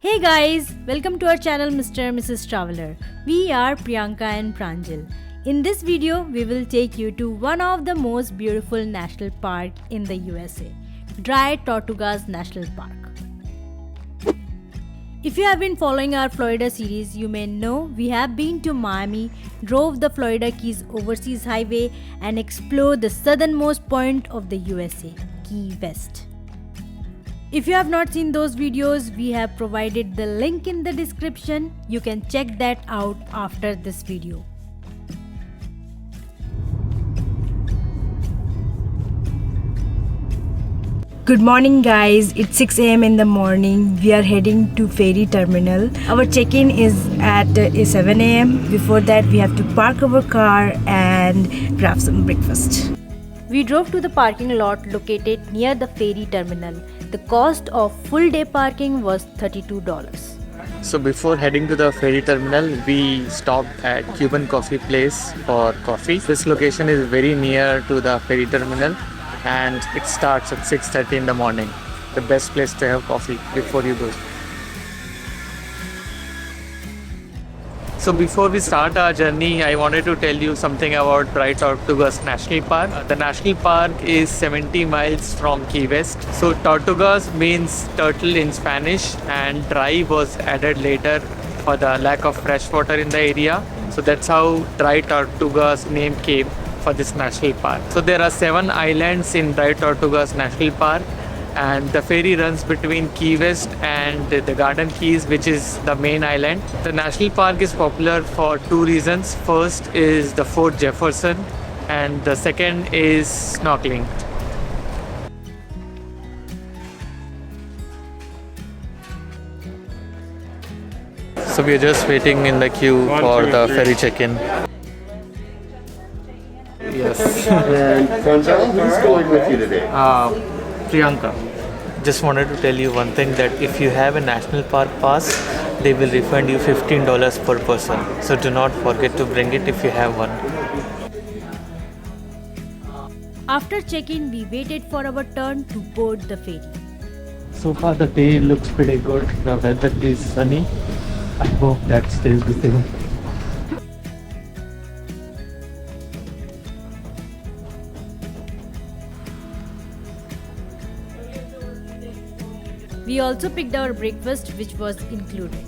Hey guys, welcome to our channel Mr. and Mrs. Traveler. We are Priyanka and Pranjal. In this video, we will take you to one of the most beautiful national park in the USA, Dry Tortugas National Park. If you have been following our Florida series, you may know we have been to Miami, drove the Florida Keys Overseas Highway and explored the southernmost point of the USA, Key West. If you have not seen those videos, we have provided the link in the description. You can check that out after this video. Good morning guys, it's 6 a.m. in the morning. We are heading to Ferry terminal. Our check-in is at 7 a.m. Before that we have to park our car and grab some breakfast. We drove to the parking lot located near the ferry terminal. The cost of full day parking was $32. So before heading to the ferry terminal, we stopped at Cuban Coffee Place for coffee. This location is very near to the ferry terminal and it starts at 6:30 in the morning. The best place to have coffee before you go. So before we start our journey, I wanted to tell you something about Dry Tortugas National Park. The national park is 70 miles from Key West. So Tortugas means turtle in Spanish and dry was added later for the lack of fresh water in the area. So that's how Dry Tortugas name came for this national park. So there are 7 islands in Dry Tortugas National Park, and the ferry runs between Key West and the Garden Keys, which is the main island. The national park is popular for 2 reasons. First is the Fort Jefferson and the second is snorkeling. So we are just waiting in the queue for the ferry check-in. Yes. And Pranjal, who's going with you today? Priyanka, just wanted to tell you one thing, that if you have a national park pass, they will refund you $15 per person. So do not forget to bring it if you have one. After check-in, we waited for our turn to board the ferry. So far the day looks pretty good. The weather is sunny. I hope that stays the same. We also picked our breakfast, which was included.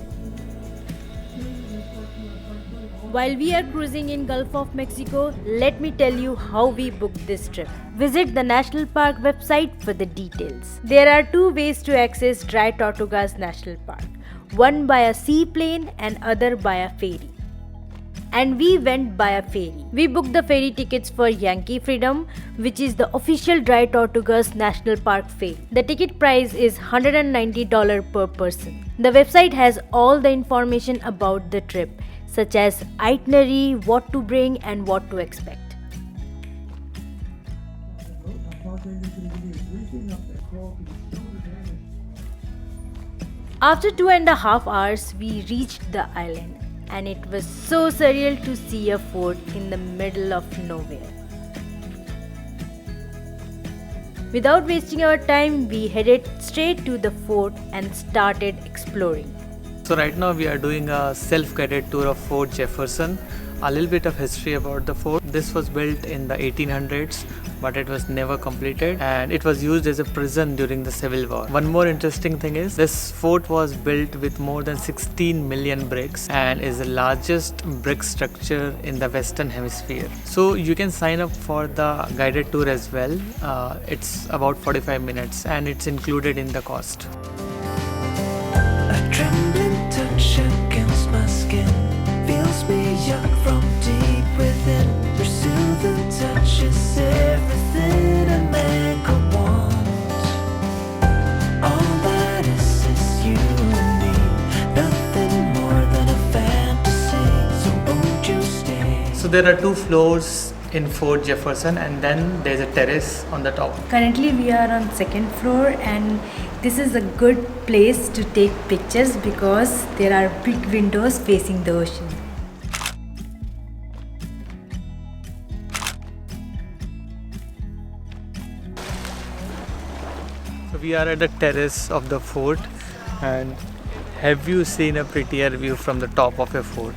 While we are cruising in Gulf of Mexico, let me tell you how we booked this trip. Visit the National Park website for the details. There are 2 ways to access Dry Tortugas National Park. One by a seaplane and other by a ferry. And we went by a ferry. We booked the ferry tickets for Yankee Freedom, which is the official Dry Tortugas National Park ferry. The ticket price is $190 per person. The website has all the information about the trip, such as itinerary, what to bring and what to expect. After 2.5 hours, we reached the island. And it was so surreal to see a fort in the middle of nowhere. Without wasting our time, we headed straight to the fort and started exploring. So right now we are doing a self-guided tour of Fort Jefferson. A little bit of history about the fort. This was built in the 1800s, but it was never completed, and it was used as a prison during the Civil War. One more interesting thing is this fort was built with more than 16 million bricks and is the largest brick structure in the Western Hemisphere. So you can sign up for the guided tour as well. It's about 45 minutes and it's included in the cost. A trembling touch against my skin fills me up from deep within. Your soothing touch is everything a man could want. All that is you and me, nothing more than a fantasy. So won't you stay? So there are 2 floors in Fort Jefferson and then there's a terrace on the top. Currently we are on 2nd floor and this is a good place to take pictures because there are big windows facing the ocean. So we are at the terrace of the fort and Have you seen a prettier view from the top of a fort?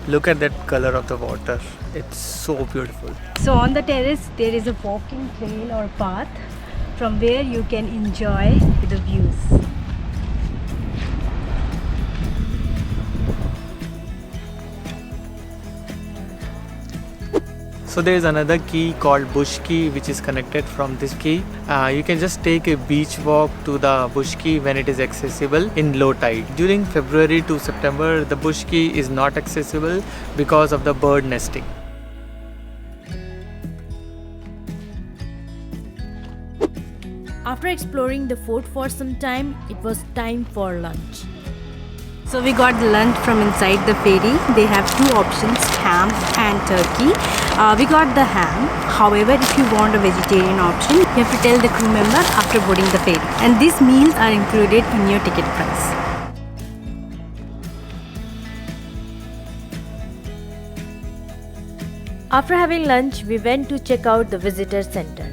Look at that color of the water. It's so beautiful. So on the terrace there is a walking trail or path from where you can enjoy the views. So there is another key called Bush Key which is connected from this key. You can just take a beach walk to the Bush Key when it is accessible in low tide. During February to September, the Bush Key is not accessible because of the bird nesting. After exploring the fort for some time, it was time for lunch. So we got the lunch from inside the ferry. They have two options, ham and turkey. We got the ham. However, if you want a vegetarian option, you have to tell the crew member after boarding the ferry. And these meals are included in your ticket price. After having lunch, we went to check out the visitor center.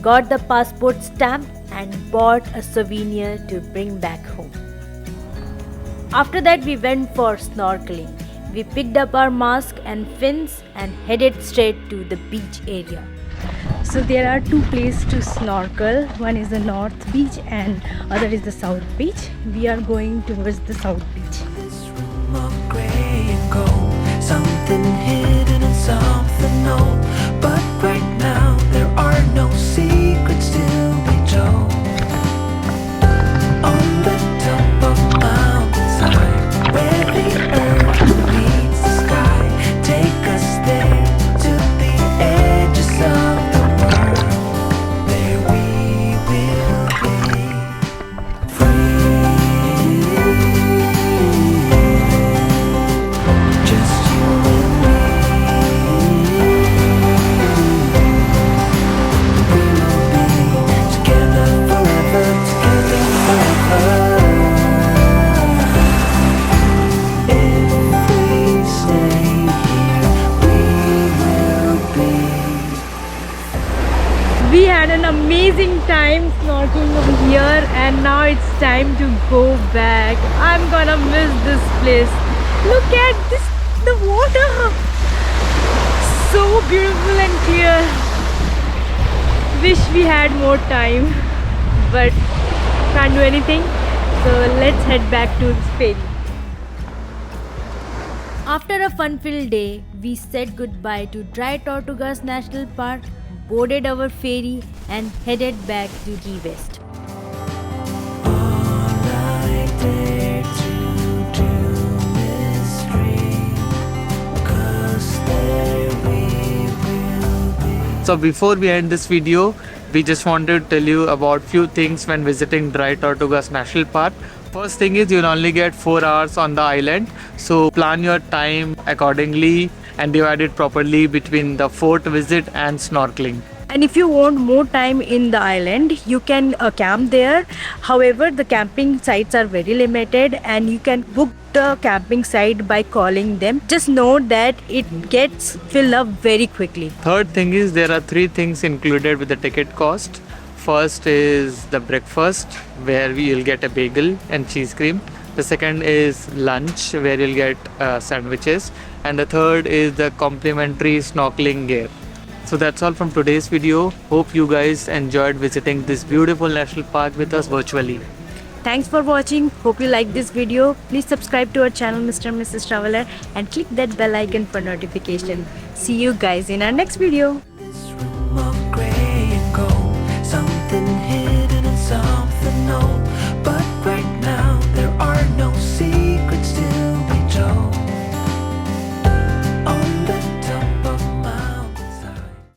Got the passport stamp and bought a souvenir to bring back home. After that, we went for snorkeling. We picked up our mask and fins and headed straight to the beach area. So there are two places to snorkel. One is the north beach and other is the south beach. We are going towards the south beach. This room of gray and gold, something hidden and something known. But right now there are no secrets to be told. On the top of mountainside, where the earth meets the sky, take us there to the edges of the world. There we will be free. Just you and me. We will be together forever, together forever. If we stay here, we will be. We had an amazing time snorkeling over here and now it's time to go back. I'm gonna miss this place. Look at this, the water. So beautiful and clear. Wish we had more time, but can't do anything. So let's head back to the ferry. After a fun-filled day, we said goodbye to Dry Tortugas National Park, boarded our ferry and headed back to Key West. All I dare to do is dream, 'cause there we will be. So before we end this video, we just wanted to tell you about few things when visiting Dry Tortugas National Park. First thing is you'll only get 4 hours on the island, so plan your time accordingly and divide it properly between the fort visit and snorkeling. And if you want more time in the island, you can camp there. However, the camping sites are very limited and you can book the camping site by calling them. Just note that it gets filled up very quickly. Third thing is there are 3 things included with the ticket cost. First is the breakfast where you'll get a bagel and cheese cream. The second is lunch where you'll get sandwiches. And the third is the complimentary snorkeling gear. So that's all from today's video. Hope you guys enjoyed visiting this beautiful national park with us virtually. Thanks for watching. Hope you like this video. Please subscribe to our channel Mr. and Mrs. Traveler and click that bell icon for notification. See you guys in our next video.